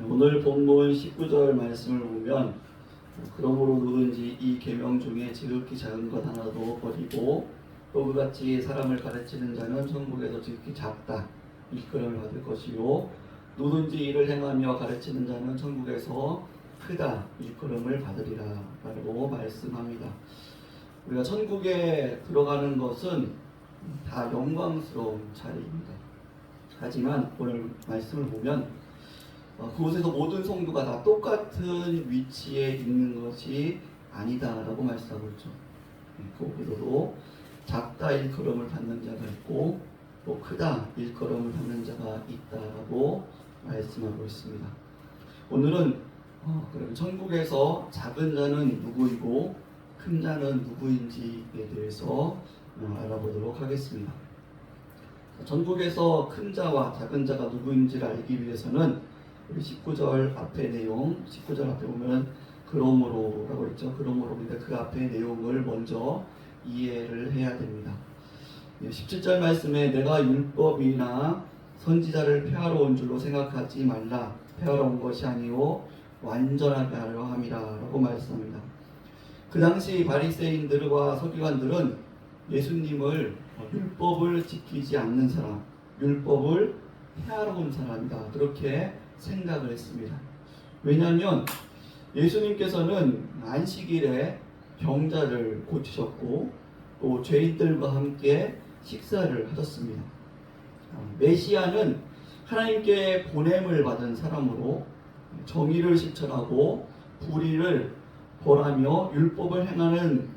오늘 본문 19절 말씀을 보면 그러므로 누구든지 이 계명 중에 지극히 작은 것 하나도 버리고 또 그같이 사람을 가르치는 자는 천국에서 지극히 작다 일컬음을 받을 것이요 누구든지 이를 행하며 가르치는 자는 천국에서 크다 일컬음을 받으리라 라고 말씀합니다. 우리가 천국에 들어가는 것은 다 영광스러운 자리입니다. 하지만 오늘 말씀을 보면 그곳에서 모든 성도가 다 똑같은 위치에 있는 것이 아니다라고 말씀하고 있죠. 그곳에서도 작다 일컬음을 받는 자가 있고 또 크다 일컬음을 받는 자가 있다라고 말씀하고 있습니다. 오늘은 그럼 천국에서 작은 자는 누구이고 큰 자는 누구인지에 대해서 알아보도록 하겠습니다. 천국에서 큰 자와 작은 자가 누구인지를 알기 위해서는 우리 19절 앞에 내용, 19절 앞에 보면 그러므로라고 있죠. 그러므로인데 그 앞에 내용을 먼저 이해를 해야 됩니다. 17절 말씀에 내가 율법이나 선지자를 폐하러 온 줄로 생각하지 말라. 폐하러 온 것이 아니요 완전하게 하려 함이라 라고 말씀합니다. 그 당시 바리새인들과 서기관들은 예수님을 율법을 지키지 않는 사람, 율법을 폐하러 온 사람이다 그렇게 생각을 했습니다. 왜냐하면 예수님께서는 안식일에 병자를 고치셨고 또 죄인들과 함께 식사를 하셨습니다. 메시아는 하나님께 보냄을 받은 사람으로 정의를 실천하고 불의를 벌하며 율법을 행하는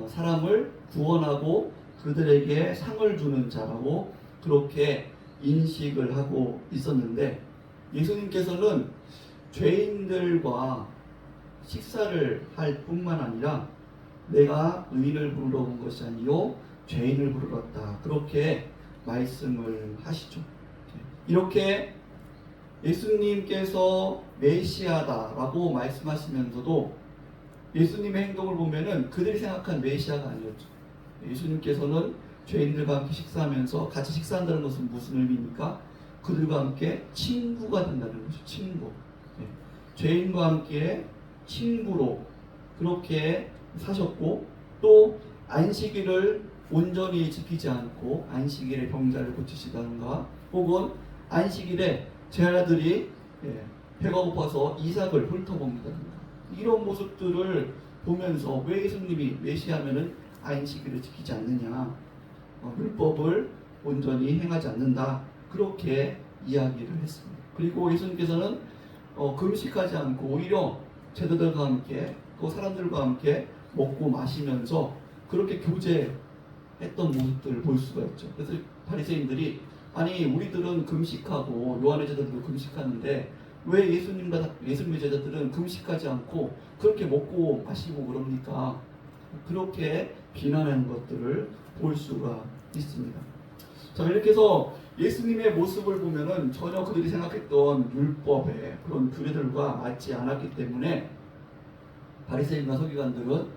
사람을 구원하고 그들에게 상을 주는 자라고 그렇게 인식을 하고 있었는데 예수님께서는 죄인들과 식사를 할 뿐만 아니라 내가 의인을 부르러 온 것이 아니요 죄인을 부르러 왔다 그렇게 말씀을 하시죠. 이렇게 예수님께서 메시아다라고 말씀하시면서도 예수님의 행동을 보면은 그들이 생각한 메시아가 아니었죠. 예수님께서는 죄인들과 함께 식사하면서 같이 식사한다는 것은 무슨 의미입니까? 그들과 함께 친구가 된다는 것이죠. 친구. 죄인과 함께 친구로 그렇게 사셨고 또 안식일을 온전히 지키지 않고 안식일에 병자를 고치시다든가 혹은 안식일에 제 아들이 배가 고파서 이삭을 훑어먹는다든가 이런 모습들을 보면서 왜 예수님이 메시아면은 안식일을 지키지 않느냐 율법을 온전히 행하지 않는다 그렇게 이야기를 했습니다. 그리고 예수님께서는 금식하지 않고 오히려 제자들과 함께 그 사람들과 함께 먹고 마시면서 그렇게 교제했던 모습들을 볼 수가 있죠. 그래서 바리새인들이 아니 우리들은 금식하고 요한의 제자들도 금식하는데 왜 예수님의 제자들은 금식하지 않고 그렇게 먹고 마시고 그럽니까? 그렇게 비난하는 것들을 볼 수가 있습니다. 자, 이렇게 해서 예수님의 모습을 보면은 전혀 그들이 생각했던 율법의 그런 규례들과 맞지 않았기 때문에 바리새인과 서기관들은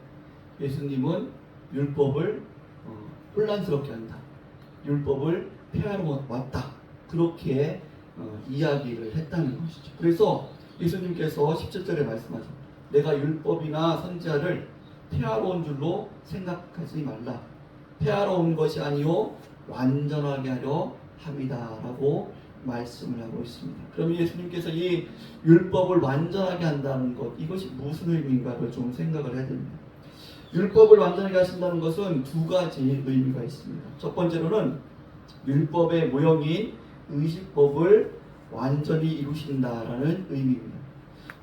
예수님은 율법을 혼란스럽게 한다. 율법을 폐하러 왔다. 그렇게 이야기를 했다는 것이죠. 그래서 예수님께서 17절에 말씀하죠. 내가 율법이나 선지자를 폐하러 온 줄로 생각하지 말라. 폐하러 온 것이 아니요 완전하게 하려 함이다 라고 말씀을 하고 있습니다. 그럼 예수님께서 이 율법을 완전하게 한다는 것 이것이 무슨 의미인가를 좀 생각을 해야 됩니다. 율법을 완전하게 하신다는 것은 두 가지 의미가 있습니다. 첫 번째로는 율법의 모형인 의식법을 완전히 이루신다라는 의미입니다.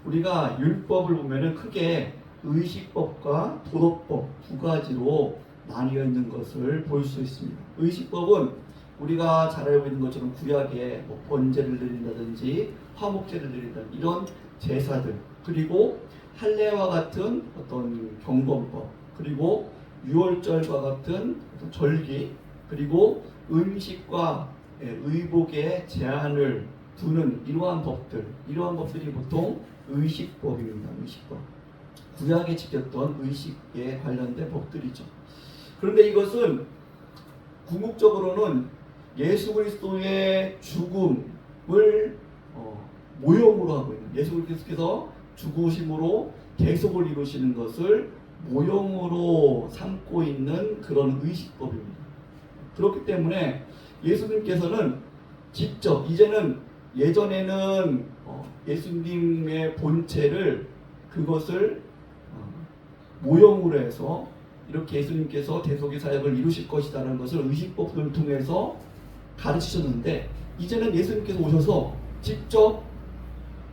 우리가 율법을 보면은 크게 의식법과 도덕법 두 가지로 나뉘어 있는 것을 볼 수 있습니다. 의식법은 우리가 잘 알고 있는 것처럼 구약에 번제를 드린다든지 화목제를 드린다든지 이런 제사들 그리고 할례와 같은 어떤 경건법 그리고 유월절과 같은 어떤 절기 그리고 음식과 의복에 제한을 두는 이러한 법들이 보통 의식법입니다. 의식법. 구약에 지켰던 의식에 관련된 법들이죠. 그런데 이것은 궁극적으로는 예수 그리스도의 죽음을 모형으로 하고 있는 예수님께서 죽으심으로 대속을 이루시는 것을 모형으로 삼고 있는 그런 의식법입니다. 그렇기 때문에 예수님께서는 직접 이제는 예전에는 예수님의 본체를 그것을 모형으로 해서 이렇게 예수님께서 대속의 사역을 이루실 것이라는 것을 의식법을 통해서 가르치셨는데 이제는 예수님께서 오셔서 직접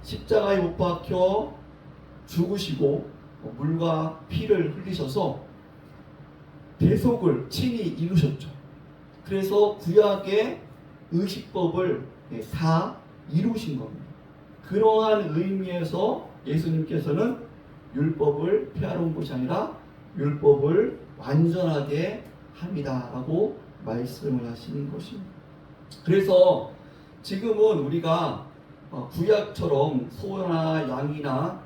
십자가에 못 박혀 죽으시고 물과 피를 흘리셔서 대속을 친히 이루셨죠. 그래서 구약의 의식법을 다 이루신 겁니다. 그러한 의미에서 예수님께서는 율법을 폐하러 것이 아니라 율법을 완전하게 합니다라고 말씀을 하시는 것입니다. 그래서 지금은 우리가 구약처럼 소나 양이나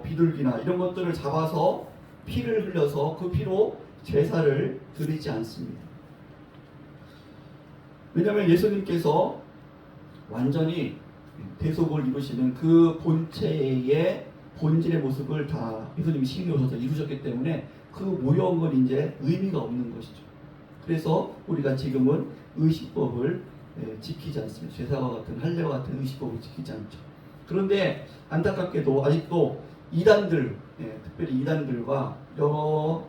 비둘기나 이런 것들을 잡아서 피를 흘려서 그 피로 제사를 드리지 않습니다. 왜냐하면 예수님께서 완전히 대속을 이루시는 그 본체의 본질의 모습을 다 예수님이 신이 오셔서 이루셨기 때문에 그 모형은 이제 의미가 없는 것이죠. 그래서 우리가 지금은 의식법을 지키지 않습니다. 제사와 같은 할례와 같은 의식법을 지키지 않죠. 그런데 안타깝게도 아직도 이단들, 특별히 이단들과 여러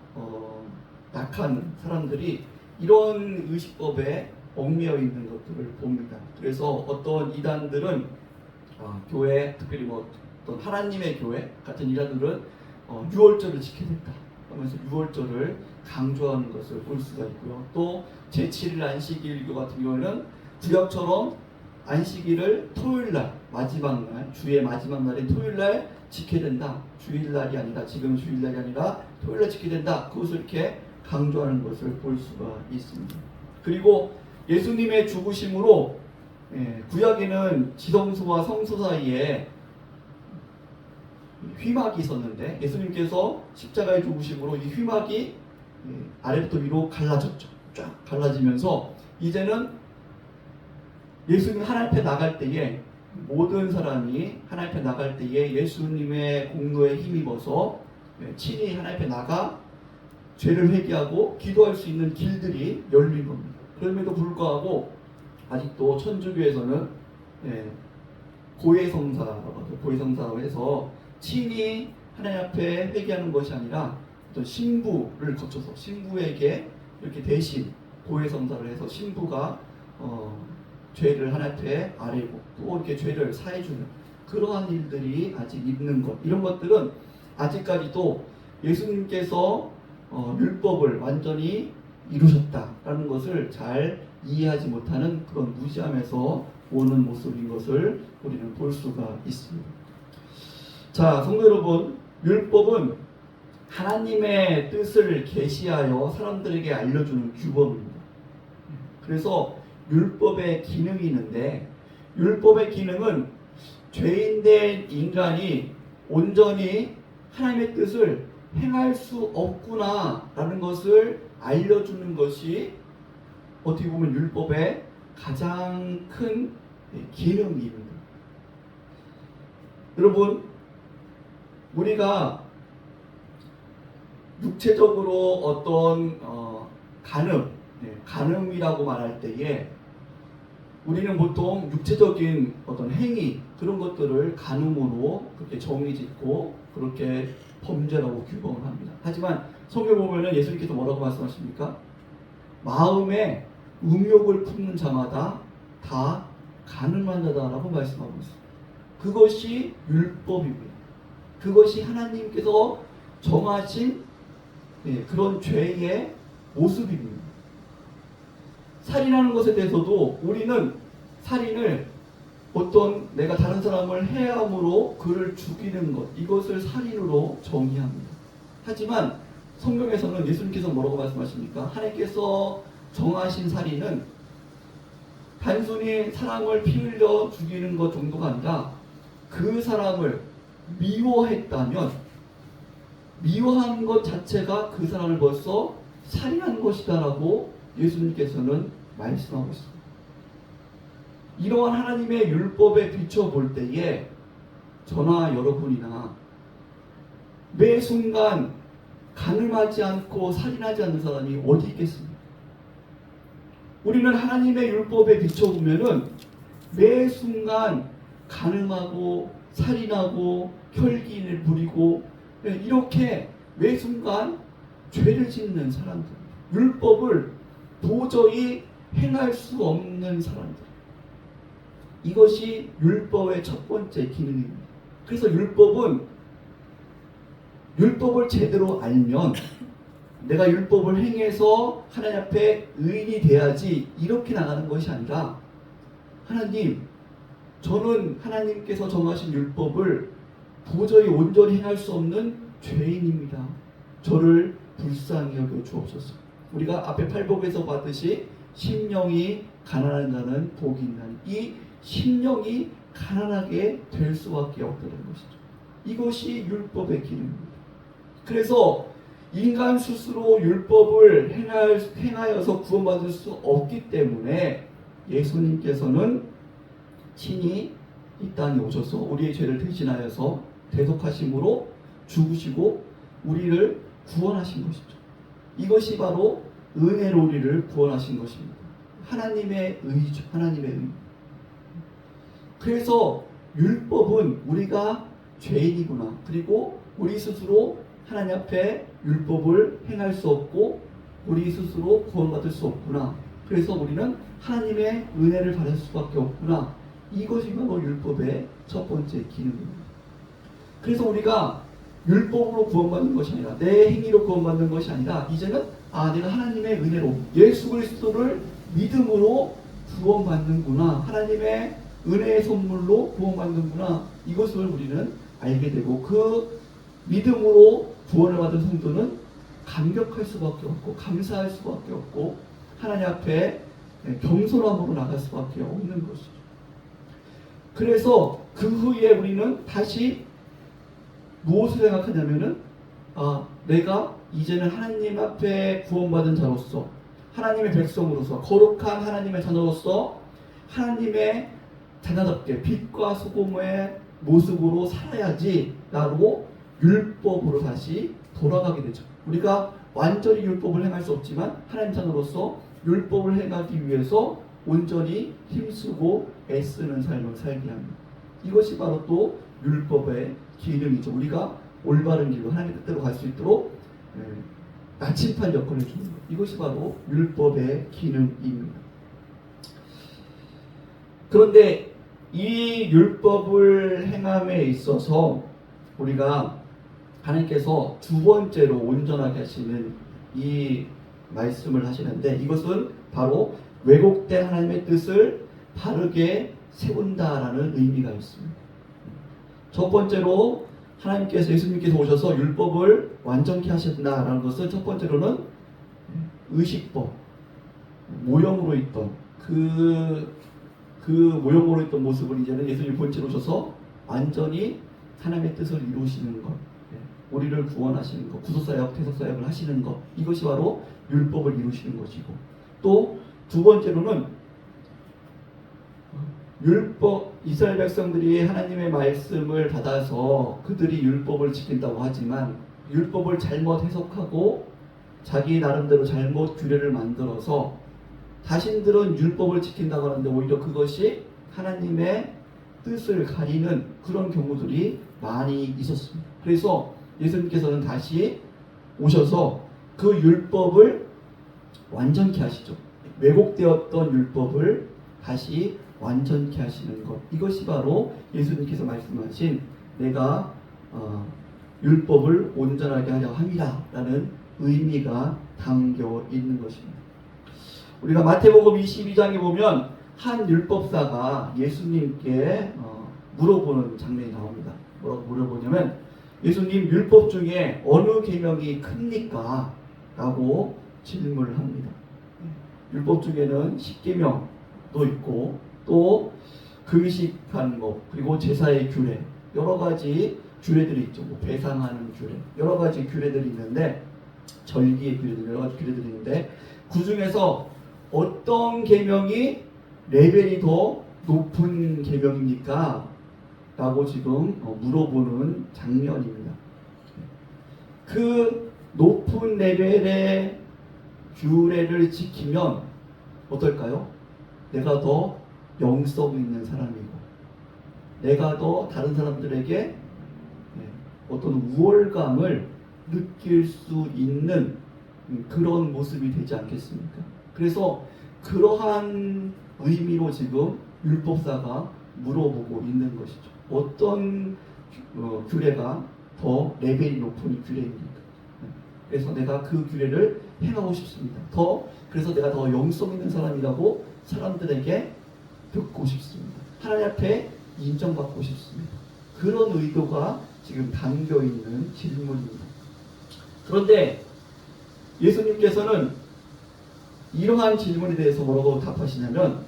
약한 사람들이 이런 의식법에 얽매여 있는 것들을 봅니다. 그래서 어떤 이단들은 교회, 특별히 어떤 하나님의 교회 같은 이단들은 유월절을 지켜야 된다 하면서 유월절을 강조하는 것을 볼 수가 있고요. 또 제7일 안식일교 같은 경우에는 구약처럼 안식일을 토요일날 마지막 날, 주의 마지막 날인 토요일날 지켜야 된다. 주일날이 아니라 지금 주일날이 아니라 토요일날 지켜야 된다. 그것을 이렇게 강조하는 것을 볼 수가 있습니다. 그리고 예수님의 죽으심으로 구약에는 지성소와 성소 사이에 휘막이 있었는데 예수님께서 십자가에 죽으심으로 이 휘막이 아래부터 위로 갈라졌죠. 쫙 갈라지면서 이제는 예수님 하나님 앞에 나갈 때에 모든 사람이 하나님 앞에 나갈 때에 예수님의 공로에 힘입어서 친히 하나님 앞에 나가 죄를 회개하고 기도할 수 있는 길들이 열린 겁니다. 그럼에도 불구하고 아직도 천주교에서는 고해성사라고 해서 친히 하나님 앞에 회개하는 것이 아니라 어떤 신부를 거쳐서 신부에게 이렇게 대신 고해성사를 해서 신부가 죄를 하나님 앞에 아뢰고 또 이렇게 죄를 사해주는 그러한 일들이 아직 있는 것, 이런 것들은 아직까지도 예수님께서 율법을 완전히 이루셨다라는 것을 잘 이해하지 못하는 그런 무지함에서 오는 모습인 것을 우리는 볼 수가 있습니다. 자, 성도 여러분, 율법은 하나님의 뜻을 계시하여 사람들에게 알려주는 규범입니다. 그래서 율법의 기능이 있는데 율법의 기능은 죄인된 인간이 온전히 하나님의 뜻을 행할 수 없구나라는 것을 알려주는 것이 어떻게 보면 율법의 가장 큰 기능입니다. 여러분, 우리가 육체적으로 어떤 간음이라고 말할 때에 우리는 보통 육체적인 어떤 행위 그런 것들을 간음으로 그렇게 정의짓고 그렇게 범죄라고 규범을 합니다. 하지만 성경에 보면은 예수님께서 뭐라고 말씀하십니까? 마음에 음욕을 품는 자마다 다 간음한 자다라고 말씀하고 있습니다. 그것이 율법입니다. 그것이 하나님께서 정하신 그런 죄의 모습입니다. 살인하는 것에 대해서도 우리는 살인을 어떤 내가 다른 사람을 해함으로 그를 죽이는 것, 이것을 살인으로 정의합니다. 하지만 성경에서는 예수님께서 뭐라고 말씀하십니까? 하나님께서 정하신 살인은 단순히 사람을 피 흘려 죽이는 것 정도가 아니라 그 사람을 미워했다면 미워한 것 자체가 그 사람을 벌써 살인한 것이다라고 예수님께서는 말씀하고 있습니다. 이러한 하나님의 율법에 비춰볼 때에 저나 여러분이나 매 순간 간음하지 않고 살인하지 않는 사람이 어디 있겠습니까? 우리는 하나님의 율법에 비춰보면은 매 순간 간음하고 살인하고 혈기를 부리고 이렇게 매 순간 죄를 짓는 사람들, 율법을 도저히 행할 수 없는 사람들, 이것이 율법의 첫 번째 기능입니다. 그래서 율법을 제대로 알면 내가 율법을 행해서 하나님 앞에 의인이 돼야지 이렇게 나가는 것이 아니라, 하나님, 저는 하나님께서 정하신 율법을 도저히 온전히 행할 수 없는 죄인입니다. 저를 불쌍히 여겨 주옵소서. 우리가 앞에 팔복에서 봤듯이 심령이 가난한 자는 복이 있나니, 이 심령이 가난하게 될 수밖에 없다는 것이죠. 이것이 율법의 기능입니다. 그래서 인간 스스로 율법을 행하여서 구원받을 수 없기 때문에 예수님께서는 친히 이 땅에 오셔서 우리의 죄를 대신하여서 대속하심으로 죽으시고 우리를 구원하신 것이죠. 이것이 바로 은혜로 우리를 구원하신 것입니다. 하나님의 의죠. 하나님의 의. 그래서 율법은 우리가 죄인이구나, 그리고 우리 스스로 하나님 앞에 율법을 행할 수 없고 우리 스스로 구원받을 수 없구나, 그래서 우리는 하나님의 은혜를 받을 수밖에 없구나, 이것이 바로 율법의 첫 번째 기능입니다. 그래서 우리가 율법으로 구원받는 것이 아니라, 내 행위로 구원받는 것이 아니라, 이제는 내가 하나님의 은혜로 예수 그리스도를 믿음으로 구원받는구나, 하나님의 은혜의 선물로 구원받는구나, 이것을 우리는 알게 되고, 그 믿음으로 구원을 받은 성도는 감격할 수밖에 없고 감사할 수밖에 없고 하나님 앞에 겸손함으로 나갈 수밖에 없는 것이죠. 그래서 그 후에 우리는 다시 무엇을 생각하냐면은, 내가 이제는 하나님 앞에 구원받은 자로서, 하나님의 백성으로서, 거룩한 하나님의 자녀로서 하나님의 자녀답게 빛과 소금의 모습으로 살아야지 라고 율법으로 다시 돌아가게 되죠. 우리가 완전히 율법을 행할 수 없지만 하나님 자녀로서 율법을 행하기 위해서 온전히 힘쓰고 애쓰는 삶을 살게 합니다. 이것이 바로 또 율법의 기능이죠. 우리가 올바른 길로 하나님의 뜻대로 갈 수 있도록 나침판 역할을 주는 것, 이것이 바로 율법의 기능입니다. 그런데 이 율법을 행함에 있어서 우리가 하나님께서 두 번째로 온전하게 하시는 이 말씀을 하시는데, 이것은 바로 왜곡된 하나님의 뜻을 바르게 세운다라는 의미가 있습니다. 첫 번째로 하나님께서, 예수님께서 오셔서 율법을 완전케 하신다라는 것은, 첫 번째로는 의식법, 모형으로 있던 그 모형으로 있던 모습을 이제는 예수님 본체로 오셔서 완전히 하나님의 뜻을 이루시는 것, 우리를 구원하시는 것, 구속사역, 대속사역을 하시는 것, 이것이 바로 율법을 이루시는 것이고, 또 두 번째로는 율법, 이스라엘 백성들이 하나님의 말씀을 받아서 그들이 율법을 지킨다고 하지만 율법을 잘못 해석하고 자기 나름대로 잘못 규례를 만들어서 자신들은 율법을 지킨다고 하는데 오히려 그것이 하나님의 뜻을 가리는 그런 경우들이 많이 있었습니다. 그래서 예수님께서는 다시 오셔서 그 율법을 완전케 하시죠. 왜곡되었던 율법을 다시 완전케 하시는 것, 이것이 바로 예수님께서 말씀하신 내가 율법을 온전하게 하려 함이라 라는 의미가 담겨 있는 것입니다. 우리가 마태복음 22장에 보면 한 율법사가 예수님께 물어보는 장면이 나옵니다. 뭐라고 물어보냐면, 예수님, 율법 중에 어느 계명이 큽니까? 라고 질문을 합니다. 율법 중에는 10계명도 있고 또 금식하는 것, 그리고 제사의 규례, 여러 가지 규례들이 있죠. 뭐 배상하는 규례, 여러 가지 규례들이 있는데, 절기의 규례들, 여러 가지 규례들이 있는데, 그 중에서 어떤 계명이 레벨이 더 높은 계명입니까? 라고 지금 물어보는 장면입니다. 그 높은 레벨의 규례를 지키면 어떨까요? 내가 더 영성 있는 사람이고, 내가 더 다른 사람들에게 어떤 우월감을 느낄 수 있는 그런 모습이 되지 않겠습니까? 그래서 그러한 의미로 지금 율법사가 물어보고 있는 것이죠. 어떤 규례가 더 레벨이 높은 규례입니까? 그래서 내가 그 규례를 행하고 싶습니다. 그래서 내가 더 영성 있는 사람이라고 사람들에게 듣고 싶습니다. 하나님 앞에 인정받고 싶습니다. 그런 의도가 지금 담겨 있는 질문입니다. 그런데 예수님께서는 이러한 질문에 대해서 뭐라고 답하시냐면,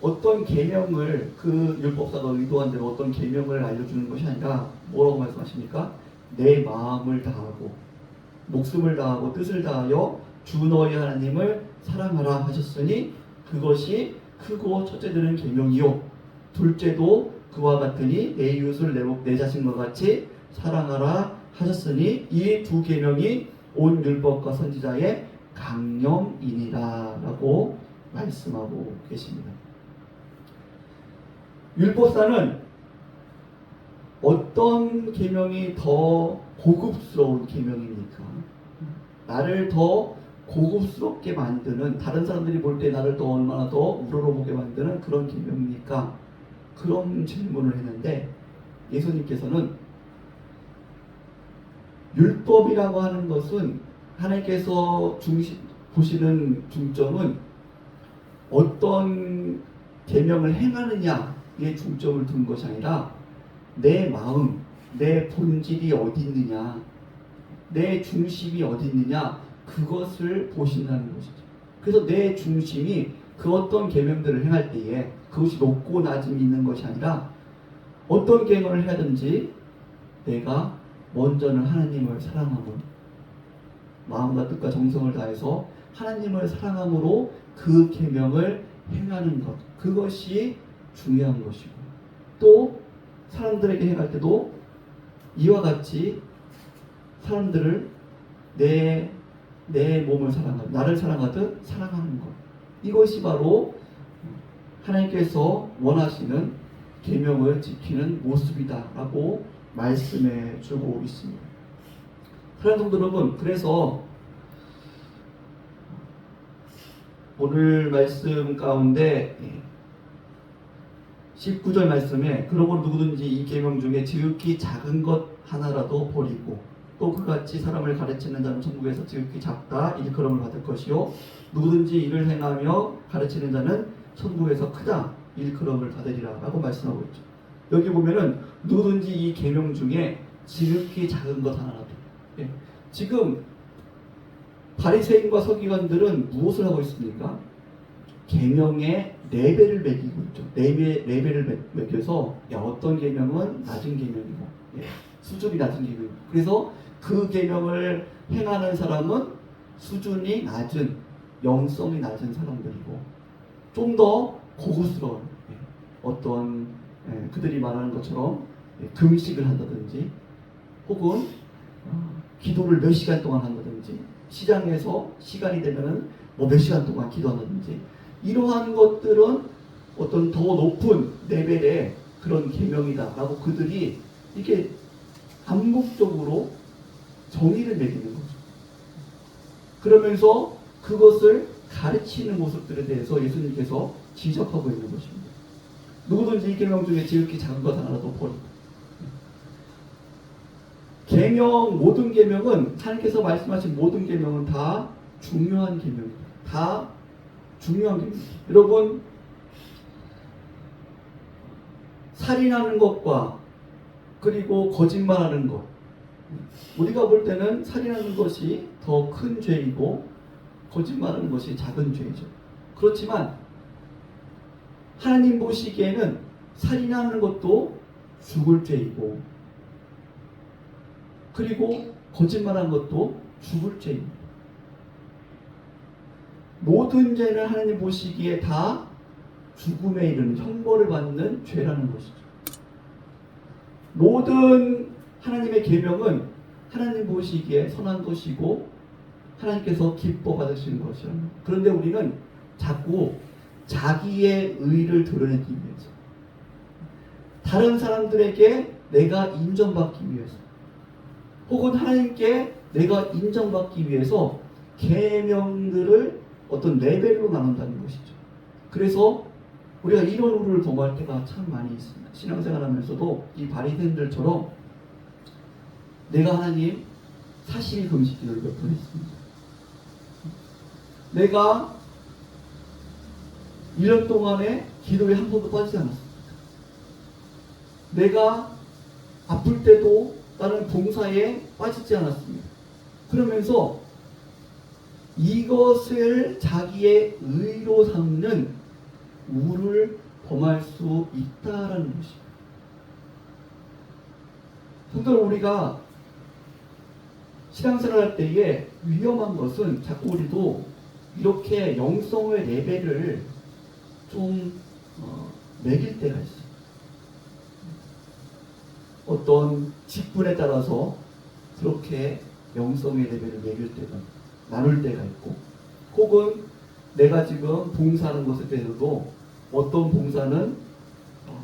어떤 계명을, 그 율법사가 의도한 대로 어떤 계명을 알려주는 것이 아니라 뭐라고 말씀하십니까? 내 마음을 다하고 목숨을 다하고 뜻을 다하여 주 너희 하나님을 사랑하라 하셨으니 그것이 크고 첫째 되는 계명이요 둘째도 그와 같으니 내 이웃을 내 자신과 같이 사랑하라 하셨으니 이 두 계명이 온 율법과 선지자의 강령이니라 라고 말씀하고 계십니다. 율법사는 어떤 계명이 더 고급스러운 계명입니까? 나를 더 고급스럽게 만드는, 다른 사람들이 볼 때 나를 더 얼마나 더 우러러보게 만드는 그런 계명입니까? 그런 질문을 했는데 예수님께서는 율법이라고 하는 것은 하나님께서 보시는 중점은 어떤 계명을 행하느냐에 중점을 둔 것이 아니라 내 마음, 내 본질이 어디 있느냐, 내 중심이 어디 있느냐, 그것을 보신다는 것이죠. 그래서 내 중심이 그 어떤 계명들을 행할 때에 그것이 높고 낮음이 있는 것이 아니라 어떤 계명을 해야든지 내가 먼저는 하나님을 사랑함으로, 마음과 뜻과 정성을 다해서 하나님을 사랑함으로 그 계명을 행하는 것, 그것이 중요한 것이고, 또 사람들에게 행할 때도 이와 같이 사람들을 내 몸을 사랑하듯, 나를 사랑하듯 사랑하는 것, 이것이 바로 하나님께서 원하시는 계명을 지키는 모습이다라고 말씀해 주고 있습니다. 사랑하는 성도 여러분, 그래서 오늘 말씀 가운데 19절 말씀에 그러므로 누구든지 이 계명 중에 지극히 작은 것 하나라도 버리고 또 그같이 사람을 가르치는 자는 천국에서 지극히 작다 일컬음을 받을 것이요 누구든지 이를 행하며 가르치는 자는 천국에서 크다 일컬음을 받으리라 라고 말씀하고 있죠. 여기 보면은 누구든지 이 계명 중에 지극히 작은 것 하나라도, 지금 바리새인과 서기관들은 무엇을 하고 있습니까? 계명의 레벨을 매기고 있죠. 레벨을 매겨서 어떤 계명은 낮은 계명이고 수준이 낮은 계명이고, 그래서 그 계명을 행하는 사람은 수준이 낮은, 영성이 낮은 사람들이고 좀 더 고급스러운 어떤 그들이 말하는 것처럼 금식을 한다든지 혹은 기도를 몇 시간 동안 한다든지 시장에서 시간이 되면은 몇 시간 동안 기도한다든지, 이러한 것들은 어떤 더 높은 레벨의 그런 계명이다라고 그들이 이렇게 암묵적으로 정의를 매기는 거죠. 그러면서 그것을 가르치는 모습들에 대해서 예수님께서 지적하고 있는 것입니다. 누구든지 이 계명 중에 지극히 작은 것 하나라도 버리고, 계명, 모든 계명은, 하나님께서 말씀하신 모든 계명은 다 중요한 계명입니다. 다 중요한 계명입니다. 여러분, 살인하는 것과 그리고 거짓말하는 것, 우리가 볼 때는 살인하는 것이 더 큰 죄이고 거짓말하는 것이 작은 죄이죠. 그렇지만 하나님 보시기에는 살인하는 것도 죽을 죄이고 그리고 거짓말하는 것도 죽을 죄입니다. 모든 죄는 하나님 보시기에 다 죽음에 이르는 형벌을 받는 죄라는 것이죠. 모든 하나님의 계명은 하나님 보시기에 선한 것이고 하나님께서 기뻐 받으시는 것이요. 그런데 우리는 자꾸 자기의 의를 드러내기 위해서, 다른 사람들에게 내가 인정받기 위해서, 혹은 하나님께 내가 인정받기 위해서 계명들을 어떤 레벨로 나눈다는 것이죠. 그래서 우리가 이런 오류를 범할 때가 참 많이 있습니다. 신앙생활하면서도 이 바리새인들처럼 내가 하나님 40일 금식기를 몇 번 했습니다. 내가 1년 동안에 기도에 한 번도 빠지지 않았습니다. 내가 아플 때도 나는 봉사에 빠지지 않았습니다. 그러면서 이것을 자기의 의로 삼는 우를 범할 수 있다라는 것입니다. 성도들, 우리가 신앙생활 할 때에 위험한 것은 자꾸 우리도 이렇게 영성의 레벨을 좀 매길 때가 있어요. 어떤 직분에 따라서 그렇게 영성의 레벨을 매길 때가, 나눌 때가 있고, 혹은 내가 지금 봉사하는 것에 대해서도 어떤 봉사는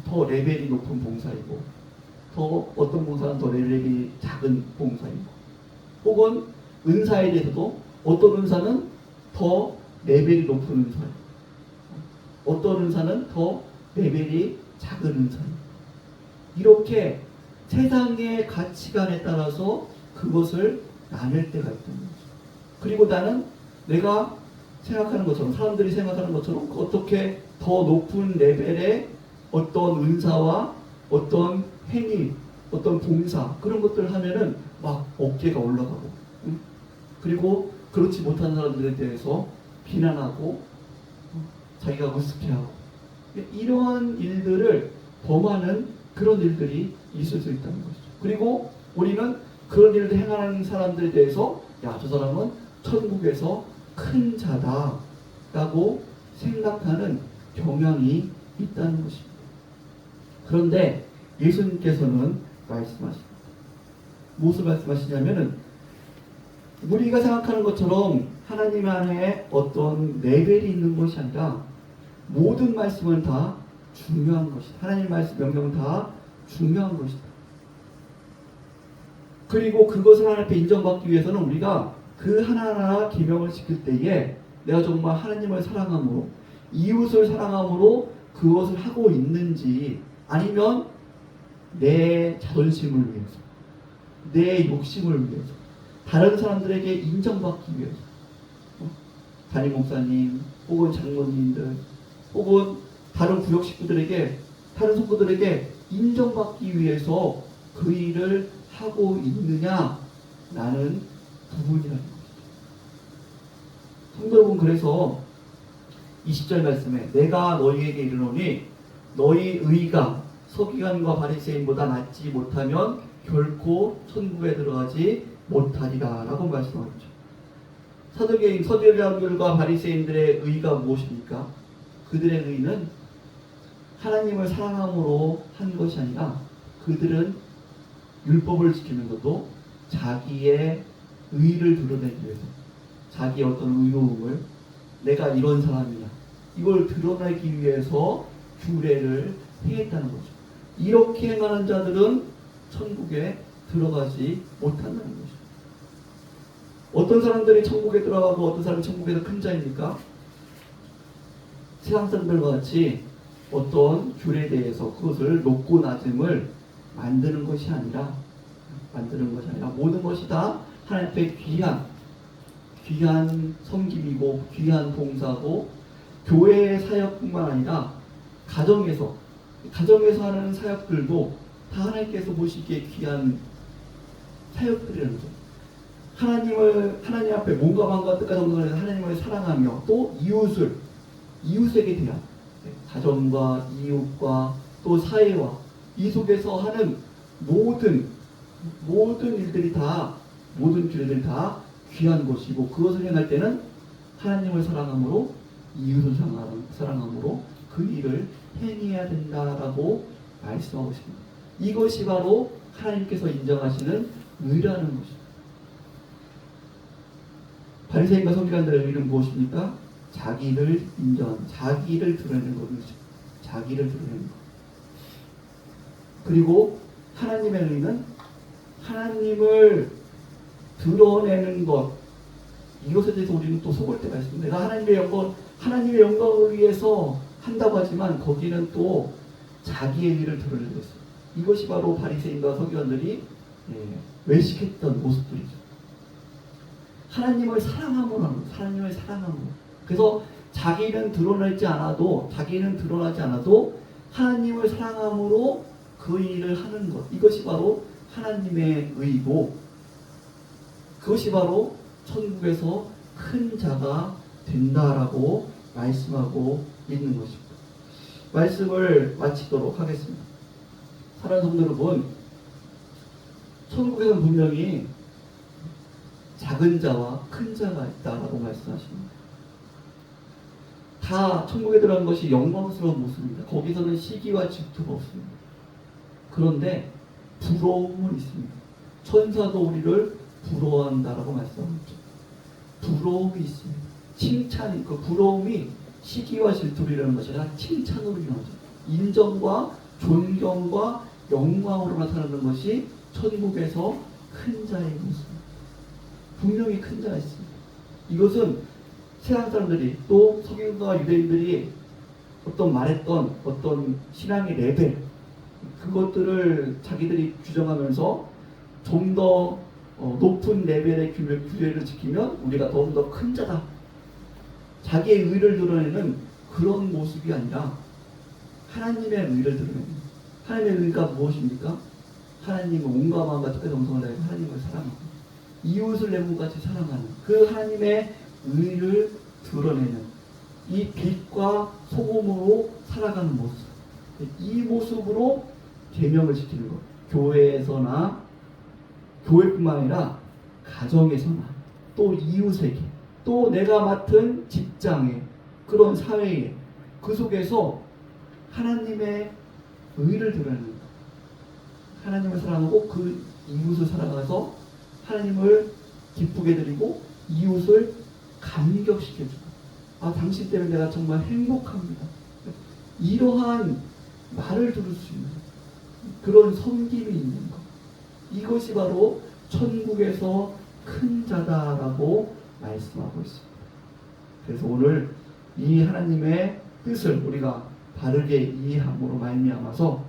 더 레벨이 높은 봉사이고, 또 어떤 봉사는 더 레벨이 작은 봉사이고, 혹은 은사에 대해서도 어떤 은사는 더 레벨이 높은 은사이고, 어떤 은사는 더 레벨이 작은 은사이고, 이렇게 세상의 가치관에 따라서 그것을 나눌 때가 있다는 거죠. 그리고 나는 내가 생각하는 것처럼, 사람들이 생각하는 것처럼 어떻게 더 높은 레벨의 어떤 은사와 어떤 행위, 어떤 봉사, 그런 것들을 하면은 막 어깨가 올라가고, 그리고 그렇지 못한 사람들에 대해서 비난하고 자기가 우습게하고, 이러한 일들을 범하는 그런 일들이 있을 수 있다는 것이죠. 그리고 우리는 그런 일을 행하는 사람들에 대해서 야, 저 사람은 천국에서 큰 자다 라고 생각하는 경향이 있다는 것입니다. 그런데 예수님께서는 말씀하십니다. 무엇을 말씀하시냐면은, 우리가 생각하는 것처럼 하나님 안에 어떤 레벨이 있는 것이 아니라 모든 말씀은 다 중요한 것이다. 하나님 말씀, 명령은 다 중요한 것이다. 그리고 그것을 하나님 앞에 인정받기 위해서는 우리가 그 하나하나 계명을 지킬 때에 내가 정말 하나님을 사랑함으로, 이웃을 사랑함으로 그것을 하고 있는지, 아니면 내 자존심을 위해서, 내 욕심을 위해서, 다른 사람들에게 인정받기 위해서, 담임 목사님 혹은 장로님들 혹은 다른 구역 식구들에게, 다른 성도들에게 인정받기 위해서 그 일을 하고 있느냐라는 부분이라는 것이죠. 성도 여러분, 그래서 20절 말씀에 내가 너희에게 이르노니 너희 의가 서기관과 바리새인보다 낫지 못하면 결코 천국에 들어가지 못하리라 라고 말씀하셨죠. 서기관들과 바리새인들의 의가 무엇입니까? 그들의 의는 하나님을 사랑함으로 한 것이 아니라, 그들은 율법을 지키면서도 자기의 의를 드러내기 위해서, 자기의 어떤 의로움을, 내가 이런 사람이야, 이걸 드러내기 위해서 규례를 행했다는 거죠. 이렇게 행하는 자들은 천국에 들어가지 못한다는 거죠. 어떤 사람들이 천국에 들어가고 어떤 사람이 천국에서 큰 자입니까? 세상 사람들과 같이 어떤 규례에 대해서 그것을 높고 낮음을 만드는 것이 아니라 모든 것이 다 하나님 앞에 귀한 섬김이고 귀한 봉사고, 교회의 사역뿐만 아니라 가정에서 하는 사역들도 다 하나님께서 보시기에 귀한 사역들이라는 거죠. 하나님 앞에 몸과 마음과 뜻과 정성을 하나님을 사랑하며, 또 이웃에게 대한, 가정과 이웃과 또 사회와 이 속에서 하는 모든 일들이 다, 모든 규례들이 다 귀한 것이고, 그것을 행할 때는 하나님을 사랑함으로, 이웃을 사랑함으로 그 일을 행해야 된다라고 말씀하고 있습니다. 이것이 바로 하나님께서 인정하시는 의라는 것입니다. 바리새인과 서기관들의 의는 무엇입니까? 자기를 인정하는, 자기를 드러내는 것이죠. 자기를 드러내는 것. 그리고 하나님의 의는 하나님을 드러내는 것. 이것에 대해서 우리는 또 속을 때가 있습니다. 내가 하나님의 영광을 위해서 한다고 하지만 거기는 또 자기의 의를 드러내고 있어요. 이것이 바로 바리새인과 서기관들이 외식했던 모습들이죠. 하나님을 사랑함으로 하는 거예요. 하나님을 사랑함으로. 그래서 자기는 드러나지 않아도 하나님을 사랑함으로 그 일을 하는 것. 이것이 바로 하나님의 의이고, 그것이 바로 천국에서 큰 자가 된다라고 말씀하고 있는 것입니다. 말씀을 마치도록 하겠습니다. 사랑하는 성도 여러분, 천국에서는 분명히 작은 자와 큰 자가 있다라고 말씀하십니다. 다 천국에 들어간 것이 영광스러운 모습입니다. 거기서는 시기와 질투가 없습니다. 그런데 부러움은 있습니다. 천사도 우리를 부러워한다라고 말씀합니다. 부러움이 있습니다. 칭찬이, 그 부러움이 시기와 질투라는 것이 아니라 칭찬으로 일어나죠. 인정과 존경과 영광으로 나타나는 것이 천국에서 큰 자의 모습입니다. 분명히 큰 자가 있습니다. 이것은 세상 사람들이 또 서기관과 유대인들이 말했던 어떤 신앙의 레벨, 그것들을 자기들이 규정하면서 좀 더 높은 레벨의 규례를 지키면 우리가 좀 더 큰 자다, 자기의 의를 드러내는 그런 모습이 아니라 하나님의 의를 드러내는, 하나님의 의가 무엇입니까? 하나님은 온갖 마음과 뜻과 정성을 다해서 하나님을 사랑하고 이웃을 내 몸같이 사랑하는 그 하나님의 의를 드러내는 이 빛과 소금으로 살아가는 모습, 이 모습으로 계명을 지키는 것. 교회뿐만 아니라 가정에서나 또 이웃에게, 또 내가 맡은 직장에, 그런 사회에, 그 속에서 하나님의 의를 드러내는 것. 하나님을 사랑하고 그 이웃을 사랑해서 하나님을 기쁘게 드리고 이웃을 감격시켜주고, 당신 때문에 내가 정말 행복합니다, 이러한 말을 들을 수 있는 그런 섬김이 있는 것. 이것이 바로 천국에서 큰 자다라고 말씀하고 있습니다. 그래서 오늘 이 하나님의 뜻을 우리가 바르게 이해함으로 말미암아서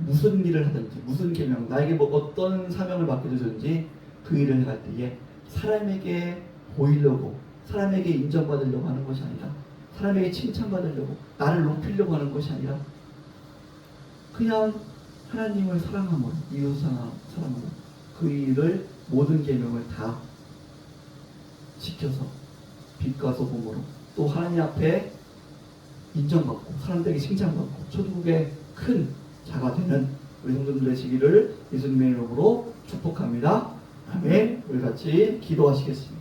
무슨 일을 하든지, 무슨 계명, 나에게 어떤 사명을 맡겨주든지 그 일을 할 때에 사람에게 보이려고, 사람에게 인정받으려고 하는 것이 아니라, 사람에게 칭찬받으려고, 나를 높이려고 하는 것이 아니라 그냥 하나님을 사랑함으로, 이웃을 사랑함으로 그 일을, 모든 계명을 다 지켜서 빛과 소금으로 또 하나님 앞에 인정받고 사람들에게 칭찬받고 천국의 큰 자가 되는 우리 성도들 되시기를 예수님의 이름으로 축복합니다. 아멘. 우리 같이 기도하시겠습니다.